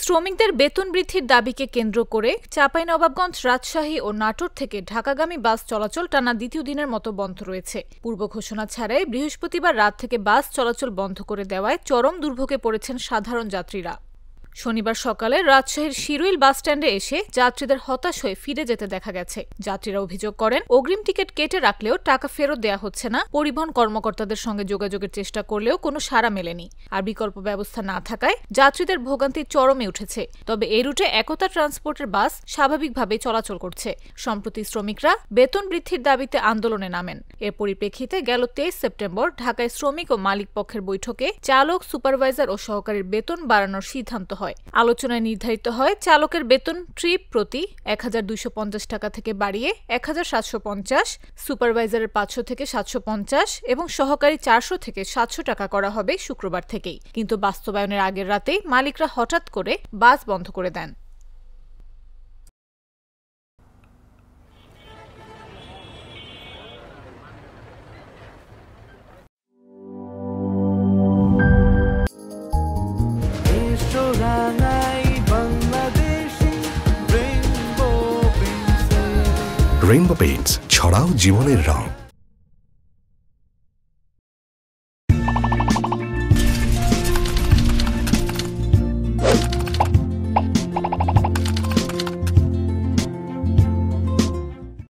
শ্রমিকদের বেতন বৃদ্ধির দাবিকে কেন্দ্র করে চাঁপাইনবাবগঞ্জ, রাজশাহী ও নাটোর থেকে ঢাকাগামী বাস চলাচল টানা দ্বিতীয় দিনের মতো বন্ধ রয়েছে। পূর্ব ঘোষণা ছাড়াই বৃহস্পতিবার রাত থেকে বাস চলাচল বন্ধ করে দেওয়ায় চরম দুর্ভোগে পড়েছেন সাধারণ যাত্রীরা। শনিবার সকালে রাজশাহীর শিরুইল বাসস্ট্যান্ডে এসে যাত্রীদের হতাশ হয়ে ফিরে যেতে দেখা গেছে। যাত্রীরা অভিযোগ করেন, অগ্রিম টিকিট কেটে রাখলেও টাকা ফেরত দেয়া হচ্ছে না। পরিবহন কর্মকর্তাদের সঙ্গে যোগাযোগের চেষ্টা করলেও কোনো সাড়া মেলেনি। আর বিকল্প ব্যবস্থা না থাকায় যাত্রীদের ভোগান্তি চরমে উঠেছে। তবে এই রুটে একতা ট্রান্সপোর্টের বাস স্বাভাবিকভাবেই চলাচল করছে। সম্প্রতি শ্রমিকরা বেতন বৃদ্ধির দাবিতে আন্দোলনে নামেন। এর পরিপ্রেক্ষিতে গেল 23 সেপ্টেম্বর ঢাকায় শ্রমিক ও মালিক পক্ষের বৈঠকে চালক, সুপারভাইজার ও সহকারীর বেতন বাড়ানোর সিদ্ধান্ত হয়। আলোচনায় নির্ধারিত হয় চালকের বেতন ট্রিপ প্রতি ১,২৫০ টাকা থেকে বাড়িয়ে ১,৭৫০, সুপারভাইজারের ৫০০ থেকে ৭৫০ এবং সহকারী ৪০০ থেকে ৭০০ টাকা করা হবে শুক্রবার থেকেই। কিন্তু বাস্তবায়নের আগের রাতেই মালিকরা হঠাৎ করে বাস বন্ধ করে দেন। রেইনবো পেইন্টস, ছড়াও জীবনের রং।